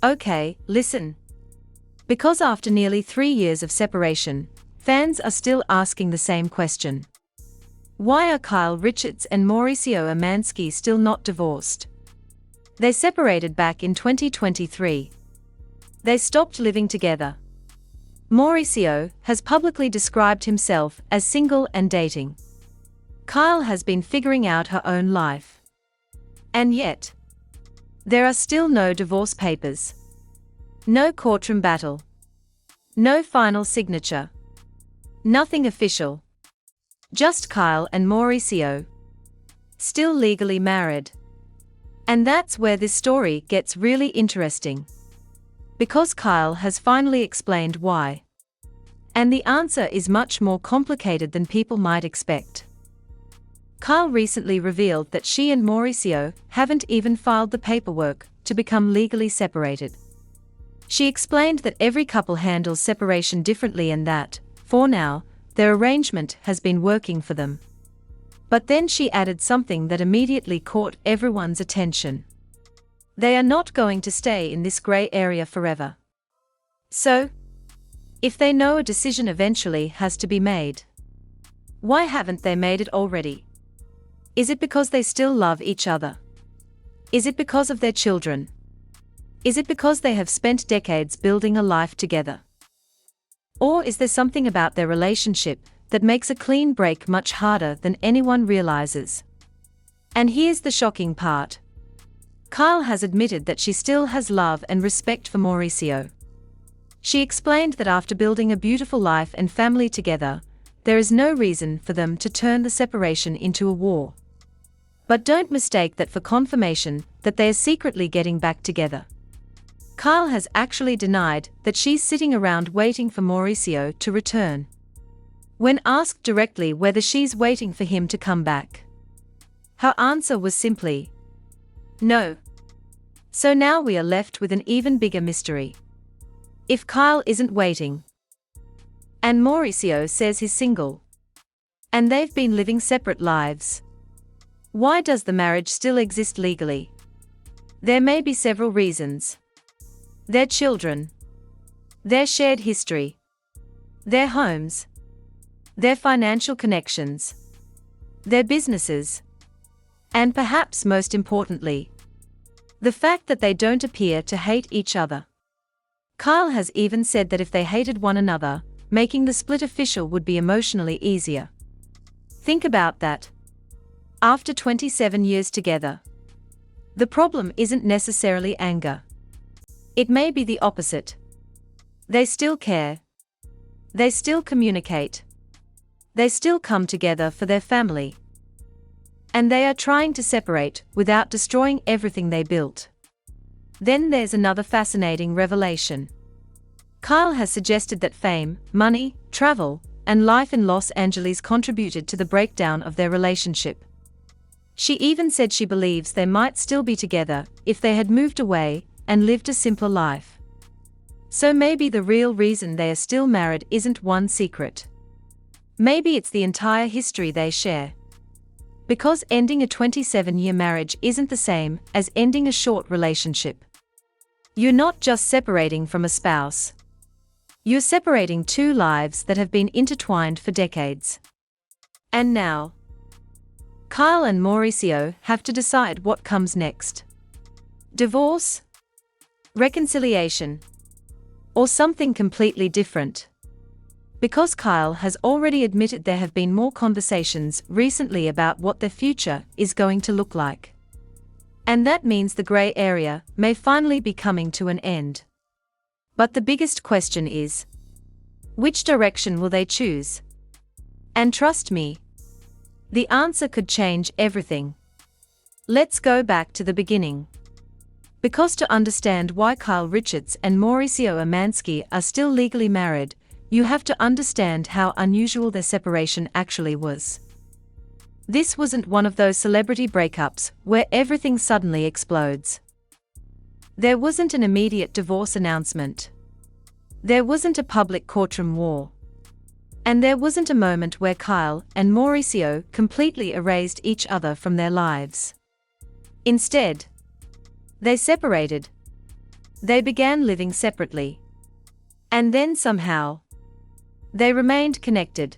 Okay, listen. Because after nearly 3 years of separation, fans are still asking the same question. Why are Kyle Richards and Mauricio Umansky still not divorced? They separated back in 2023. They stopped living together. Mauricio has publicly described himself as single and dating. Kyle has been figuring out her own life. And yet, there are still no divorce papers. No courtroom battle. No final signature. Nothing official. Just Kyle and Mauricio. Still legally married. And that's where this story gets really interesting. Because Kyle has finally explained why. And the answer is much more complicated than people might expect. Kyle recently revealed that she and Mauricio haven't even filed the paperwork to become legally separated. She explained that every couple handles separation differently and that, for now, their arrangement has been working for them. But then she added something that immediately caught everyone's attention. They are not going to stay in this gray area forever. So, if they know a decision eventually has to be made, why haven't they made it already? Is it because they still love each other? Is it because of their children? Is it because they have spent decades building a life together? Or is there something about their relationship that makes a clean break much harder than anyone realizes? And here's the shocking part. Kyle has admitted that she still has love and respect for Mauricio. She explained that after building a beautiful life and family together, there is no reason for them to turn the separation into a war. But don't mistake that for confirmation that they are secretly getting back together. Kyle has actually denied that she's sitting around waiting for Mauricio to return. When asked directly whether she's waiting for him to come back, her answer was simply, no. So now we are left with an even bigger mystery. If Kyle isn't waiting, and Mauricio says he's single, and they've been living separate lives, why does the marriage still exist legally? There may be several reasons. Their children, their shared history, their homes, their financial connections, their businesses, and perhaps most importantly, the fact that they don't appear to hate each other. Kyle has even said that if they hated one another, making the split official would be emotionally easier. Think about that. After 27 years together, the problem isn't necessarily anger. It may be the opposite. They still care. They still communicate. They still come together for their family. And they are trying to separate without destroying everything they built. Then there's another fascinating revelation. Kyle has suggested that fame, money, travel, and life in Los Angeles contributed to the breakdown of their relationship. She even said she believes they might still be together if they had moved away and lived a simpler life. So maybe the real reason they are still married isn't one secret. Maybe it's the entire history they share. Because ending a 27-year marriage isn't the same as ending a short relationship. You're not just separating from a spouse. You're separating two lives that have been intertwined for decades. And now, Kyle and Mauricio have to decide what comes next. Divorce? Reconciliation? Or something completely different? Because Kyle has already admitted there have been more conversations recently about what their future is going to look like. And that means the gray area may finally be coming to an end. But the biggest question is, which direction will they choose? And trust me, the answer could change everything. Let's go back to the beginning. Because to understand why Kyle Richards and Mauricio Umansky are still legally married, you have to understand how unusual their separation actually was. This wasn't one of those celebrity breakups where everything suddenly explodes. There wasn't an immediate divorce announcement. There wasn't a public courtroom war. And there wasn't a moment where Kyle and Mauricio completely erased each other from their lives. Instead, they separated. They began living separately. And then somehow, they remained connected.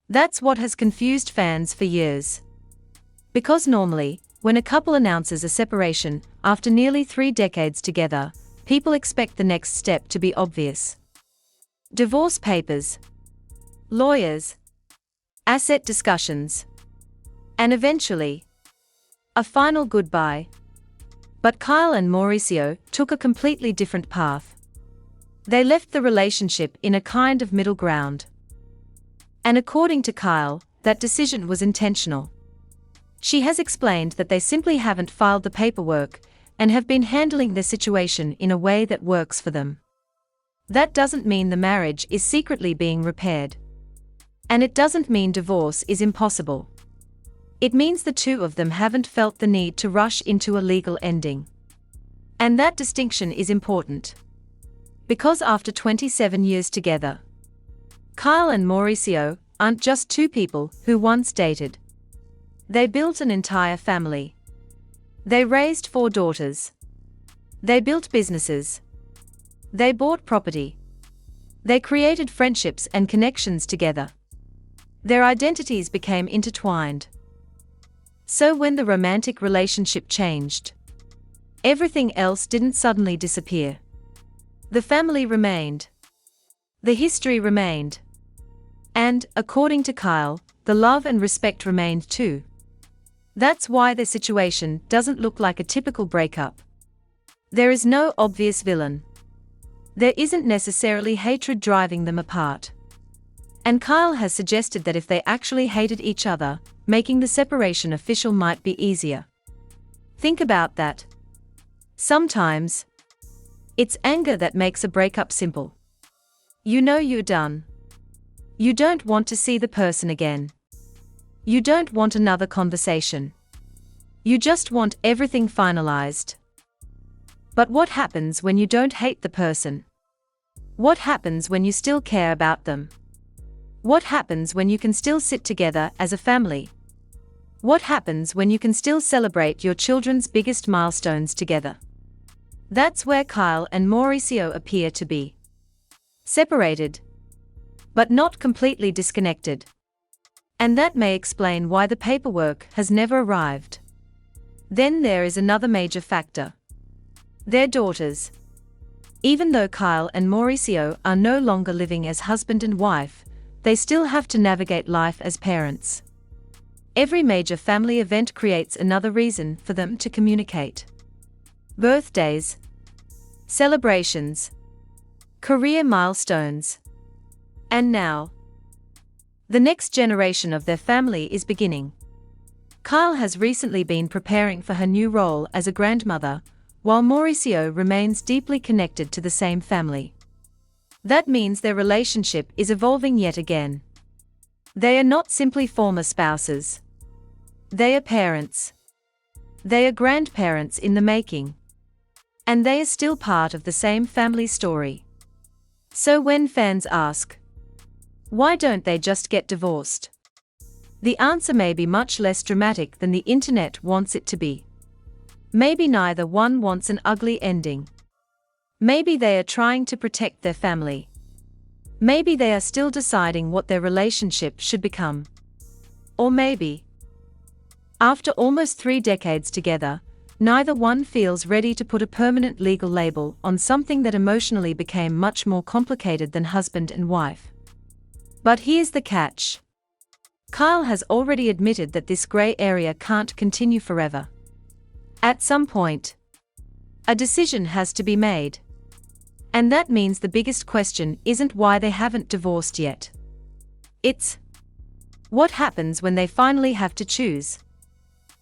That's what has confused fans for years. Because normally, when a couple announces a separation after nearly 3 decades together, people expect the next step to be obvious. Divorce papers, lawyers, asset discussions, and eventually, a final goodbye. But Kyle and Mauricio took a completely different path. They left the relationship in a kind of middle ground. And according to Kyle, that decision was intentional. She has explained that they simply haven't filed the paperwork and have been handling the situation in a way that works for them. That doesn't mean the marriage is secretly being repaired. And it doesn't mean divorce is impossible. It means the two of them haven't felt the need to rush into a legal ending. And that distinction is important. Because after 27 years together, Kyle and Mauricio aren't just two people who once dated. They built an entire family. They raised 4 daughters. They built businesses. They bought property. They created friendships and connections together. Their identities became intertwined. So when the romantic relationship changed, everything else didn't suddenly disappear. The family remained. The history remained. And, according to Kyle, the love and respect remained too. That's why their situation doesn't look like a typical breakup. There is no obvious villain. There isn't necessarily hatred driving them apart. And Kyle has suggested that if they actually hated each other, making the separation official might be easier. Think about that. Sometimes, it's anger that makes a breakup simple. You know you're done. You don't want to see the person again. You don't want another conversation. You just want everything finalized. But what happens when you don't hate the person? What happens when you still care about them? What happens when you can still sit together as a family? What happens when you can still celebrate your children's biggest milestones together? That's where Kyle and Mauricio appear to be. Separated, but not completely disconnected. And that may explain why the paperwork has never arrived. Then there is another major factor. Their daughters. Even though Kyle and Mauricio are no longer living as husband and wife, they still have to navigate life as parents. Every major family event creates another reason for them to communicate. Birthdays, celebrations, career milestones. And now, the next generation of their family is beginning. Kyle has recently been preparing for her new role as a grandmother, while Mauricio remains deeply connected to the same family. That means their relationship is evolving yet again. They are not simply former spouses. They are parents. They are grandparents in the making. And they are still part of the same family story. So when fans ask, why don't they just get divorced? The answer may be much less dramatic than the internet wants it to be. Maybe neither one wants an ugly ending. Maybe they are trying to protect their family. Maybe they are still deciding what their relationship should become. Or maybe, after almost 3 decades together, neither one feels ready to put a permanent legal label on something that emotionally became much more complicated than husband and wife. But here's the catch. Kyle has already admitted that this gray area can't continue forever. At some point, a decision has to be made. And that means the biggest question isn't why they haven't divorced yet. It's, what happens when they finally have to choose?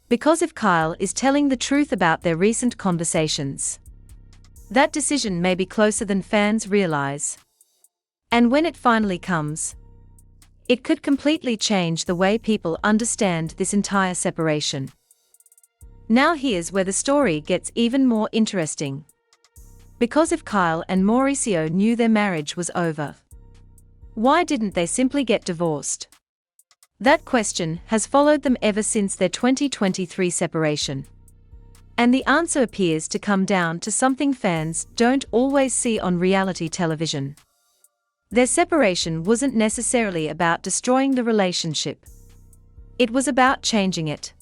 Because if Kyle is telling the truth about their recent conversations, that decision may be closer than fans realize. And when it finally comes, it could completely change the way people understand this entire separation. Now here's where the story gets even more interesting. Because if Kyle and Mauricio knew their marriage was over, why didn't they simply get divorced? That question has followed them ever since their 2023 separation. And the answer appears to come down to something fans don't always see on reality television. Their separation wasn't necessarily about destroying the relationship. It was about changing it.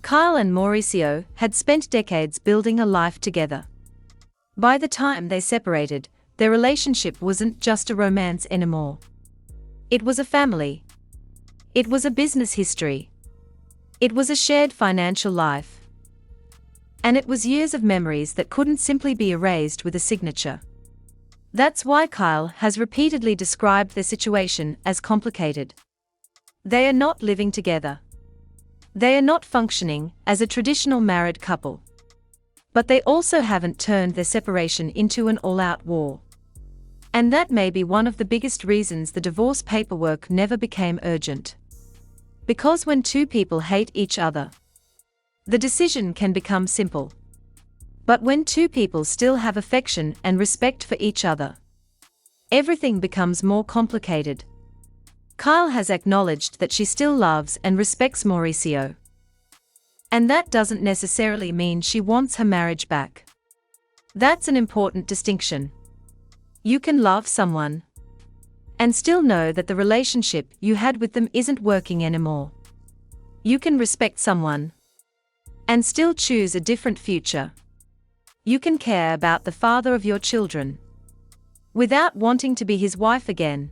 Kyle and Mauricio had spent decades building a life together. By the time they separated, their relationship wasn't just a romance anymore. It was a family. It was a business history. It was a shared financial life. And it was years of memories that couldn't simply be erased with a signature. That's why Kyle has repeatedly described their situation as complicated. They are not living together. They are not functioning as a traditional married couple. But they also haven't turned their separation into an all-out war. And that may be one of the biggest reasons the divorce paperwork never became urgent. Because when two people hate each other, the decision can become simple. But when two people still have affection and respect for each other, everything becomes more complicated. Kyle has acknowledged that she still loves and respects Mauricio. And that doesn't necessarily mean she wants her marriage back. That's an important distinction. You can love someone and still know that the relationship you had with them isn't working anymore. You can respect someone and still choose a different future. You can care about the father of your children without wanting to be his wife again.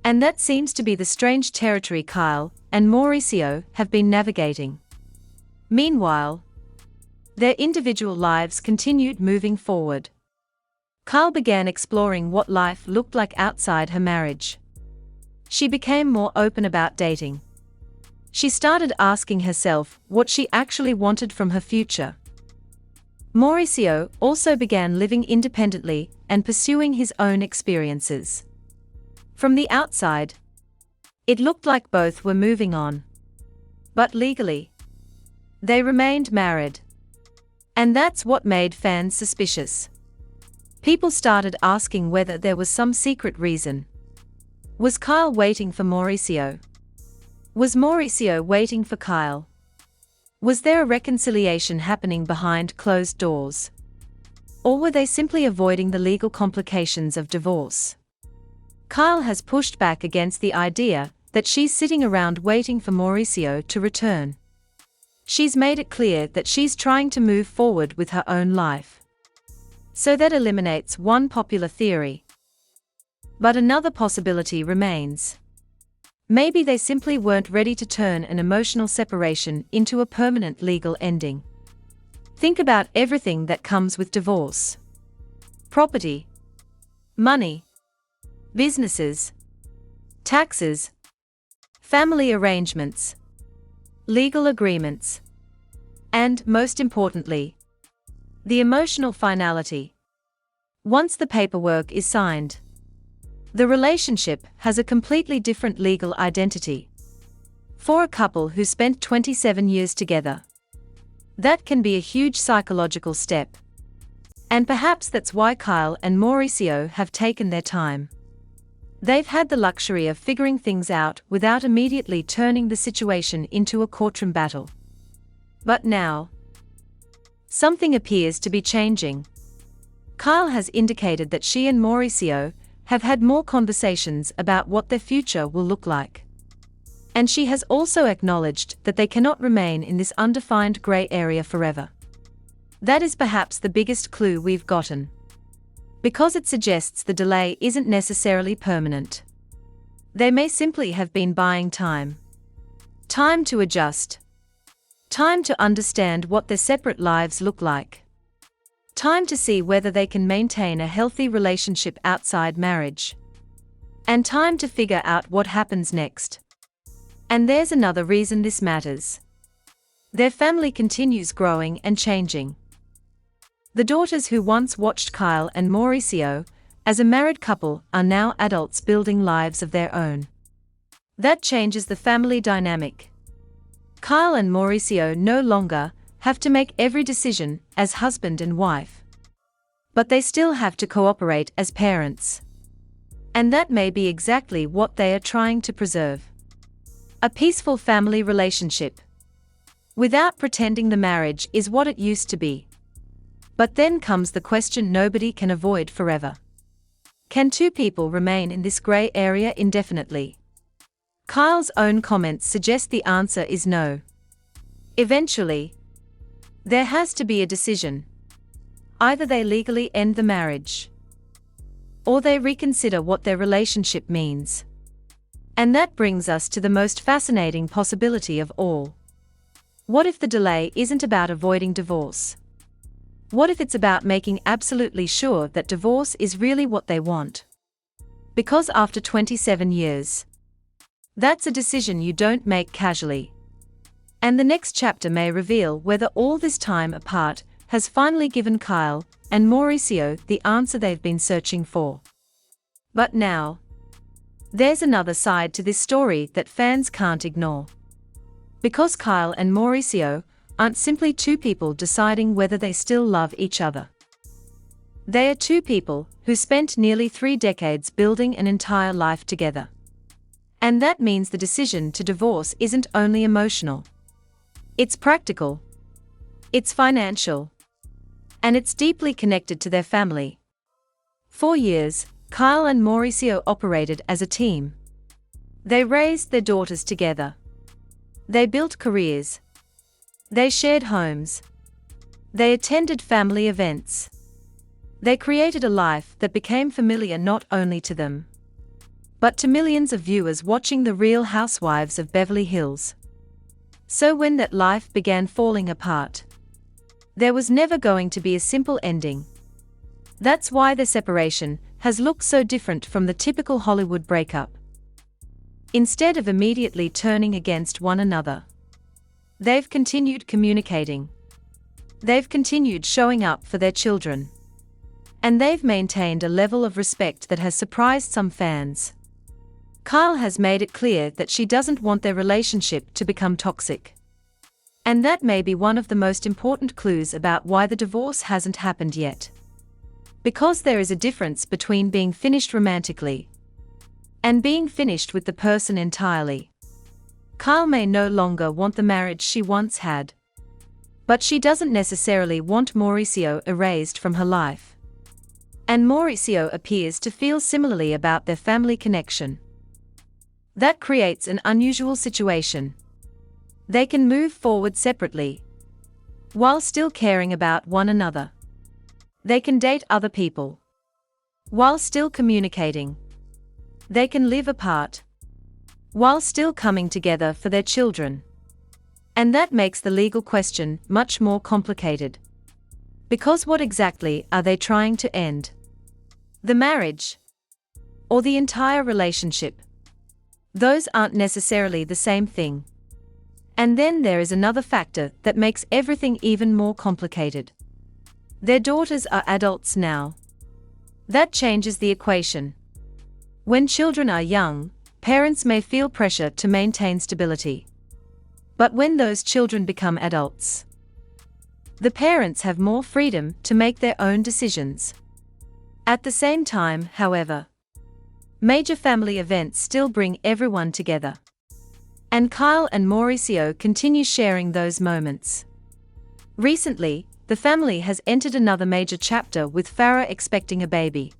And that seems to be the strange territory Kyle and Mauricio have been navigating. Meanwhile, their individual lives continued moving forward. Kyle began exploring what life looked like outside her marriage. She became more open about dating. She started asking herself what she actually wanted from her future. Mauricio also began living independently and pursuing his own experiences. From the outside, it looked like both were moving on. But legally, they remained married. And that's what made fans suspicious. People started asking whether there was some secret reason. Was Kyle waiting for Mauricio? Was Mauricio waiting for Kyle? Was there a reconciliation happening behind closed doors? Or were they simply avoiding the legal complications of divorce? Kyle has pushed back against the idea that she's sitting around waiting for Mauricio to return. She's made it clear that she's trying to move forward with her own life. So that eliminates one popular theory. But another possibility remains. Maybe they simply weren't ready to turn an emotional separation into a permanent legal ending. Think about everything that comes with divorce. Property, money, businesses, taxes, family arrangements, legal agreements, and, most importantly, the emotional finality. Once the paperwork is signed, the relationship has a completely different legal identity. For a couple who spent 27 years together, that can be a huge psychological step. And perhaps that's why Kyle and Mauricio have taken their time. They've had the luxury of figuring things out without immediately turning the situation into a courtroom battle. But now, something appears to be changing. Kyle has indicated that she and Mauricio have had more conversations about what their future will look like. And she has also acknowledged that they cannot remain in this undefined gray area forever. That is perhaps the biggest clue we've gotten. Because it suggests the delay isn't necessarily permanent. They may simply have been buying time. Time to adjust. Time to understand what their separate lives look like. Time to see whether they can maintain a healthy relationship outside marriage. And time to figure out what happens next. And there's another reason this matters. Their family continues growing and changing. The daughters who once watched Kyle and Mauricio as a married couple are now adults building lives of their own. That changes the family dynamic. Kyle and Mauricio no longer have to make every decision as husband and wife. But they still have to cooperate as parents. And that may be exactly what they are trying to preserve. A peaceful family relationship. without pretending the marriage is what it used to be. But then comes the question nobody can avoid forever. Can two people remain in this gray area indefinitely? Kyle's own comments suggest the answer is no. Eventually, there has to be a decision. Either they legally end the marriage, or they reconsider what their relationship means. And that brings us to the most fascinating possibility of all. What if the delay isn't about avoiding divorce? What if it's about making absolutely sure that divorce is really what they want? Because after 27 years, that's a decision you don't make casually. And the next chapter may reveal whether all this time apart has finally given Kyle and Mauricio the answer they've been searching for. But now, there's another side to this story that fans can't ignore. Because Kyle and Mauricio aren't simply two people deciding whether they still love each other. They are two people who spent nearly 3 decades building an entire life together. And that means the decision to divorce isn't only emotional. It's practical. It's financial. And it's deeply connected to their family. For years, Kyle and Mauricio operated as a team. They raised their daughters together. They built careers. They shared homes. They attended family events. They created a life that became familiar not only to them, but to millions of viewers watching the Real Housewives of Beverly Hills. So when that life began falling apart, there was never going to be a simple ending. That's why the separation has looked so different from the typical Hollywood breakup. Instead of immediately turning against one another, they've continued communicating. They've continued showing up for their children. And they've maintained a level of respect that has surprised some fans. Kyle has made it clear that she doesn't want their relationship to become toxic. And that may be one of the most important clues about why the divorce hasn't happened yet. Because there is a difference between being finished romantically and being finished with the person entirely. Kyle may no longer want the marriage she once had. But she doesn't necessarily want Mauricio erased from her life. And Mauricio appears to feel similarly about their family connection. That creates an unusual situation. They can move forward separately, while still caring about one another. They can date other people, while still communicating. They can live apart, while still coming together for their children. And that makes the legal question much more complicated. Because what exactly are they trying to end? The marriage? Or the entire relationship? Those aren't necessarily the same thing. And then there is another factor that makes everything even more complicated. Their daughters are adults now. That changes the equation. When children are young, parents may feel pressure to maintain stability. But when those children become adults, the parents have more freedom to make their own decisions. At the same time, however, major family events still bring everyone together. And Kyle and Mauricio continue sharing those moments. Recently, the family has entered another major chapter with Farah expecting a baby.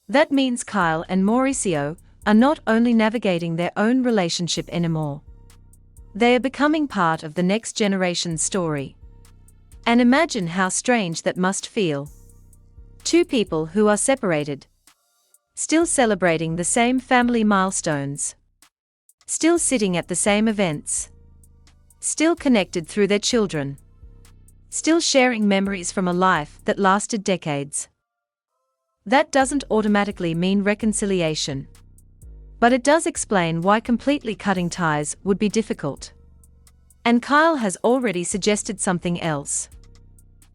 That means Kyle and Mauricio are not only navigating their own relationship anymore. They are becoming part of the next generation's story. And imagine how strange that must feel. Two people who are separated, still celebrating the same family milestones, still sitting at the same events, still connected through their children, still sharing memories from a life that lasted decades. That doesn't automatically mean reconciliation. But it does explain why completely cutting ties would be difficult. And Kyle has already suggested something else.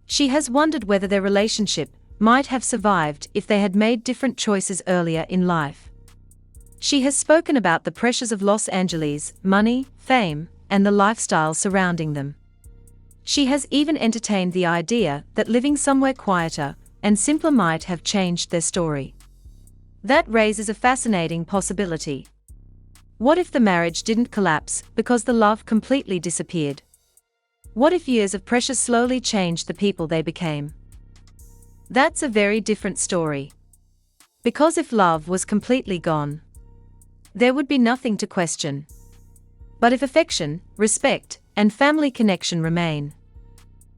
She has wondered whether their relationship might have survived if they had made different choices earlier in life. She has spoken about the pressures of Los Angeles, money, fame, and the lifestyle surrounding them. She has even entertained the idea that living somewhere quieter and simpler might have changed their story. That raises a fascinating possibility. What if the marriage didn't collapse because the love completely disappeared? What if years of pressure slowly changed the people they became? That's a very different story. Because if love was completely gone, there would be nothing to question. But if affection, respect, and family connection remain,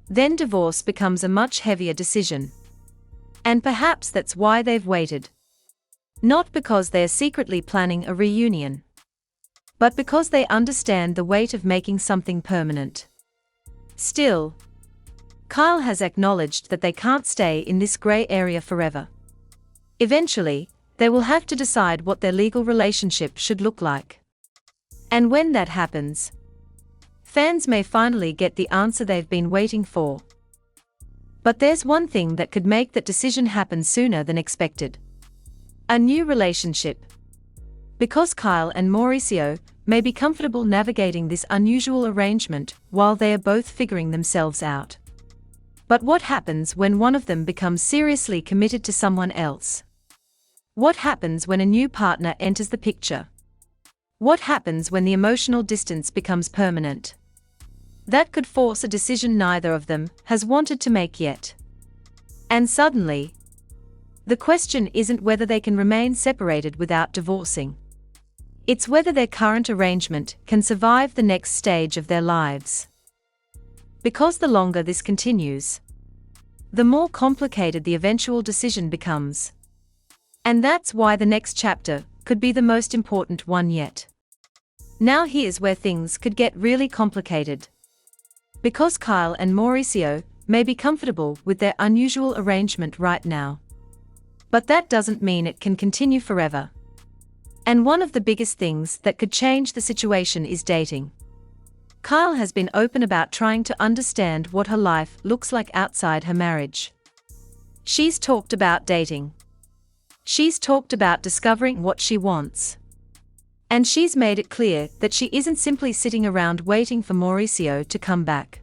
then divorce becomes a much heavier decision. And perhaps that's why they've waited. Not because they are secretly planning a reunion, but because they understand the weight of making something permanent. Still, Kyle has acknowledged that they can't stay in this gray area forever. Eventually, they will have to decide what their legal relationship should look like. And when that happens, fans may finally get the answer they've been waiting for. But there's one thing that could make that decision happen sooner than expected. A new relationship. Because Kyle and Mauricio may be comfortable navigating this unusual arrangement while they are both figuring themselves out. But what happens when one of them becomes seriously committed to someone else? What happens when a new partner enters the picture? What happens when the emotional distance becomes permanent? That could force a decision neither of them has wanted to make yet. And suddenly, the question isn't whether they can remain separated without divorcing. It's whether their current arrangement can survive the next stage of their lives. Because the longer this continues, the more complicated the eventual decision becomes. And that's why the next chapter could be the most important one yet. Now here's where things could get really complicated. Because Kyle and Mauricio may be comfortable with their unusual arrangement right now, but that doesn't mean it can continue forever. And one of the biggest things that could change the situation is dating. Kyle has been open about trying to understand what her life looks like outside her marriage. She's talked about dating. She's talked about discovering what she wants. And she's made it clear that she isn't simply sitting around waiting for Mauricio to come back.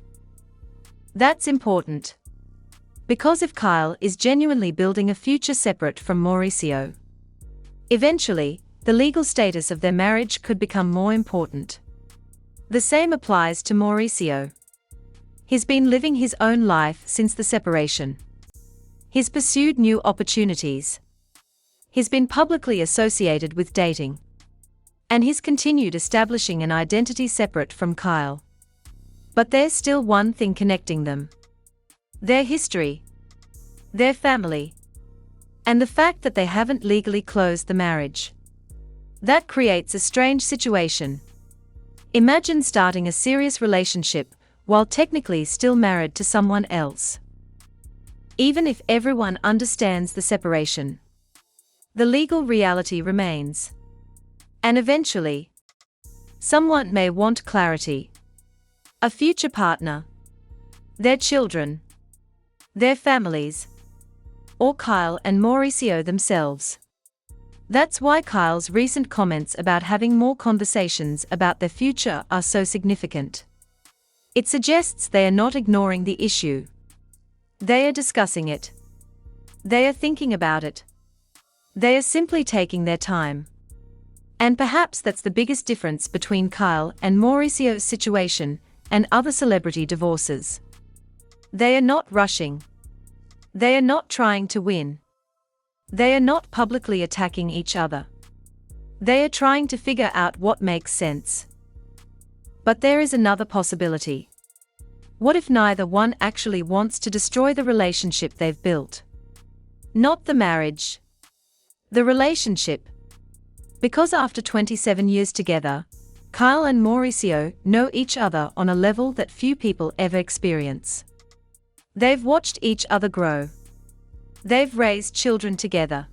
That's important. Because if Kyle is genuinely building a future separate from Mauricio, eventually, the legal status of their marriage could become more important. The same applies to Mauricio. He's been living his own life since the separation. He's pursued new opportunities. He's been publicly associated with dating. And he's continued establishing an identity separate from Kyle. But there's still one thing connecting them. Their history. Their family. And the fact that they haven't legally closed the marriage. That creates a strange situation. Imagine starting a serious relationship while technically still married to someone else. Even if everyone understands the separation, the legal reality remains. And eventually, someone may want clarity. A future partner. Their children. Their families. Or Kyle and Mauricio themselves. That's why Kyle's recent comments about having more conversations about their future are so significant. It suggests they are not ignoring the issue. They are discussing it. They are thinking about it. They are simply taking their time. And perhaps that's the biggest difference between Kyle and Mauricio's situation and other celebrity divorces. They are not rushing. They are not trying to win. They are not publicly attacking each other. They are trying to figure out what makes sense. But there is another possibility. What if neither one actually wants to destroy the relationship they've built? Not the marriage. The relationship. Because after 27 years together, Kyle and Mauricio know each other on a level that few people ever experience. They've watched each other grow. They've raised children together.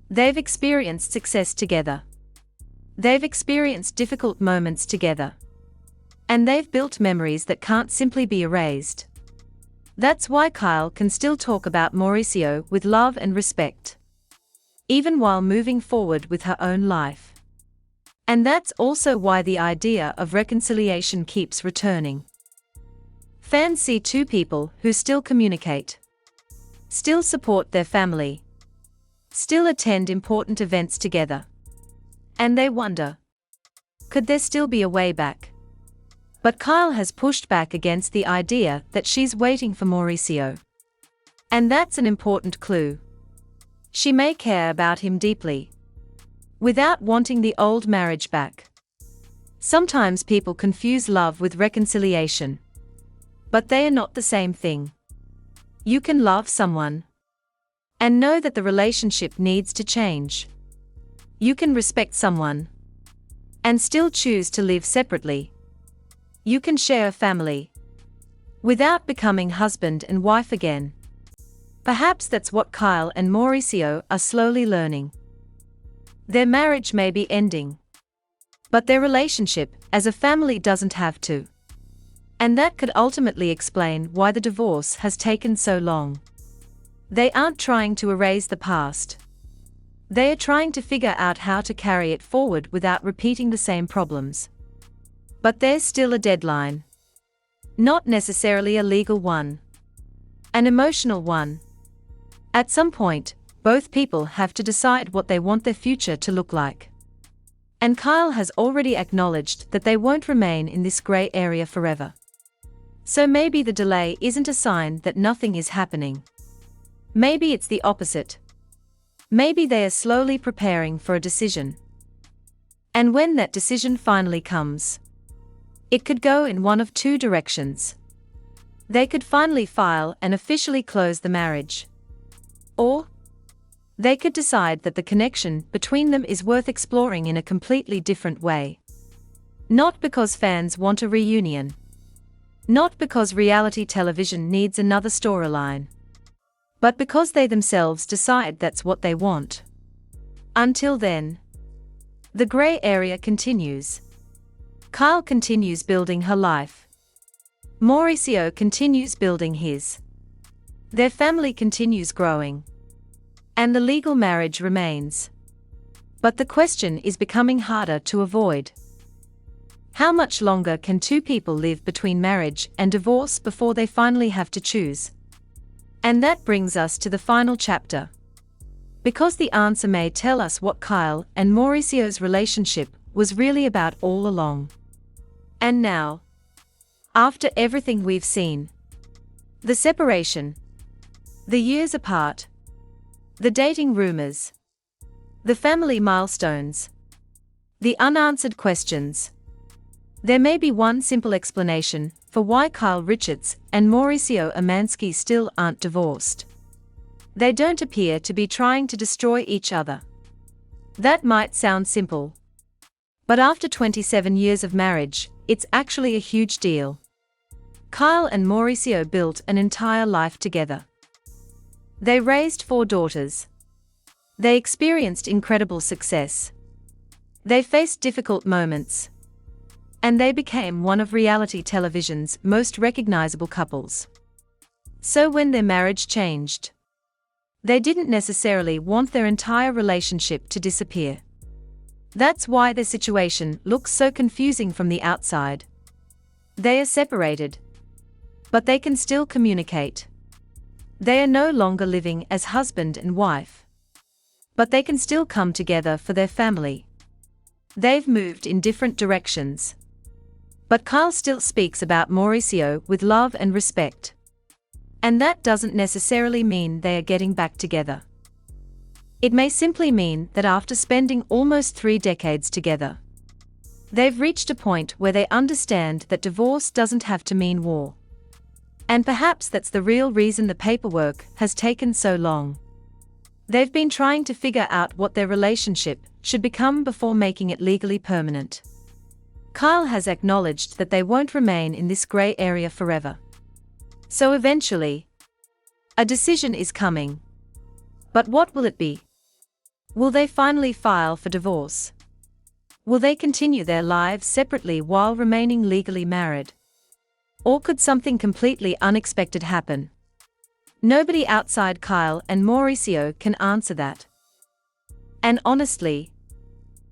They've experienced success together. They've experienced difficult moments together. And they've built memories that can't simply be erased. That's why Kyle can still talk about Mauricio with love and respect, even while moving forward with her own life. And that's also why the idea of reconciliation keeps returning. Fans see two people who still communicate, still support their family, still attend important events together. And they wonder, could there still be a way back? But Kyle has pushed back against the idea that she's waiting for Mauricio. And that's an important clue. She may care about him deeply, without wanting the old marriage back. Sometimes people confuse love with reconciliation. But they are not the same thing. You can love someone and know that the relationship needs to change. You can respect someone and still choose to live separately. You can share a family without becoming husband and wife again. Perhaps that's what Kyle and Mauricio are slowly learning. Their marriage may be ending, but their relationship as a family doesn't have to. And that could ultimately explain why the divorce has taken so long. They aren't trying to erase the past. They are trying to figure out how to carry it forward without repeating the same problems. But there's still a deadline. Not necessarily a legal one. An emotional one. At some point, both people have to decide what they want their future to look like. And Kyle has already acknowledged that they won't remain in this gray area forever. So maybe the delay isn't a sign that nothing is happening. Maybe it's the opposite. Maybe they are slowly preparing for a decision. And when that decision finally comes, it could go in one of two directions. They could finally file and officially close the marriage. Or they could decide that the connection between them is worth exploring in a completely different way. Not because fans want a reunion. Not because reality television needs another storyline. But because they themselves decide that's what they want. Until then, the gray area continues. Kyle continues building her life. Mauricio continues building his. Their family continues growing. And the legal marriage remains. But the question is becoming harder to avoid. How much longer can two people live between marriage and divorce before they finally have to choose? And that brings us to the final chapter. Because the answer may tell us what Kyle and Mauricio's relationship was really about all along. And now, after everything we've seen, the separation, the years apart, the dating rumors, the family milestones, the unanswered questions, there may be one simple explanation for why Kyle Richards and Mauricio Umansky still aren't divorced. They don't appear to be trying to destroy each other. That might sound simple. But after 27 years of marriage, it's actually a huge deal. Kyle and Mauricio built an entire life together. They raised 4 daughters. They experienced incredible success. They faced difficult moments. And they became one of reality television's most recognizable couples. So when their marriage changed, they didn't necessarily want their entire relationship to disappear. That's why their situation looks so confusing from the outside. They are separated, but they can still communicate. They are no longer living as husband and wife, but they can still come together for their family. They've moved in different directions. But Kyle still speaks about Mauricio with love and respect. And that doesn't necessarily mean they are getting back together. It may simply mean that after spending almost 3 decades together, they've reached a point where they understand that divorce doesn't have to mean war. And perhaps that's the real reason the paperwork has taken so long. They've been trying to figure out what their relationship should become before making it legally permanent. Kyle has acknowledged that they won't remain in this gray area forever. So eventually, a decision is coming. But what will it be? Will they finally file for divorce? Will they continue their lives separately while remaining legally married? Or could something completely unexpected happen? Nobody outside Kyle and Mauricio can answer that. And honestly,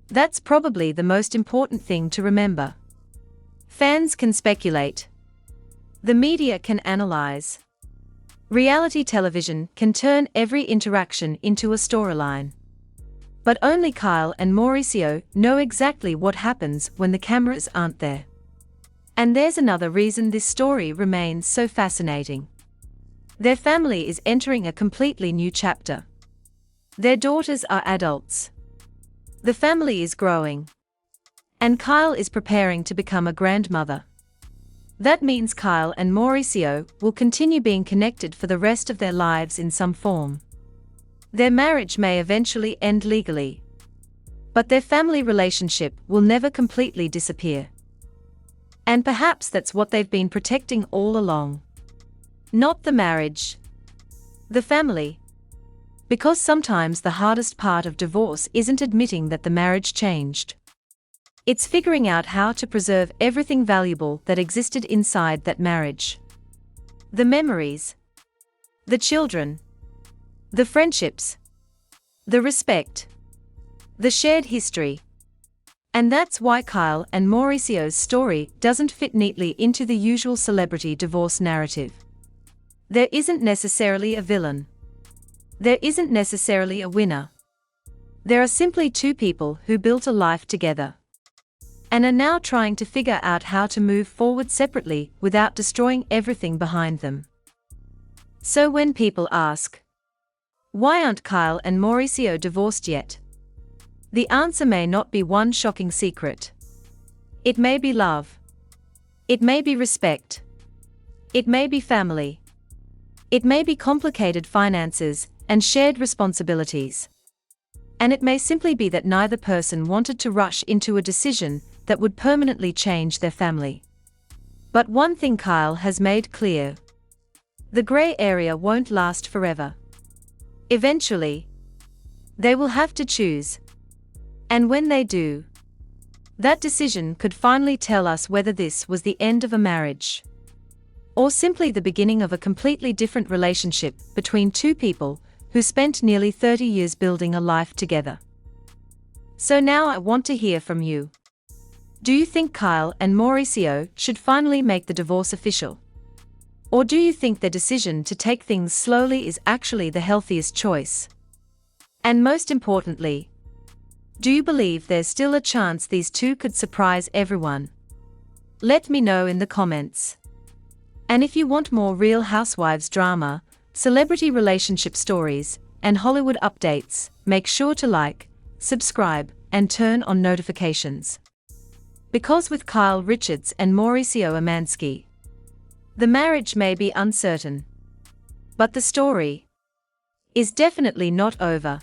that's probably the most important thing to remember. Fans can speculate. The media can analyze. Reality television can turn every interaction into a storyline. But only Kyle and Mauricio know exactly what happens when the cameras aren't there. And there's another reason this story remains so fascinating. Their family is entering a completely new chapter. Their daughters are adults. The family is growing. And Kyle is preparing to become a grandmother. That means Kyle and Mauricio will continue being connected for the rest of their lives in some form. Their marriage may eventually end legally. But their family relationship will never completely disappear. And perhaps that's what they've been protecting all along. Not the marriage. The family. Because sometimes the hardest part of divorce isn't admitting that the marriage changed. It's figuring out how to preserve everything valuable that existed inside that marriage. The memories. The children. The friendships. The respect. The shared history. And that's why Kyle and Mauricio's story doesn't fit neatly into the usual celebrity divorce narrative. There isn't necessarily a villain. There isn't necessarily a winner. There are simply two people who built a life together. And are now trying to figure out how to move forward separately without destroying everything behind them. So when people ask, why aren't Kyle and Mauricio divorced yet? The answer may not be one shocking secret. It may be love. It may be respect. It may be family. It may be complicated finances and shared responsibilities. And it may simply be that neither person wanted to rush into a decision that would permanently change their family. But one thing Kyle has made clear: the gray area won't last forever. Eventually, they will have to choose. And when they do, that decision could finally tell us whether this was the end of a marriage, or simply the beginning of a completely different relationship between two people who spent nearly 30 years building a life together. So now I want to hear from you. Do you think Kyle and Mauricio should finally make the divorce official? Or do you think their decision to take things slowly is actually the healthiest choice? And most importantly, do you believe there's still a chance these two could surprise everyone? Let me know in the comments. And if you want more Real Housewives drama, celebrity relationship stories, and Hollywood updates, make sure to like, subscribe, and turn on notifications. Because with Kyle Richards and Mauricio Umansky, the marriage may be uncertain, but the story is definitely not over.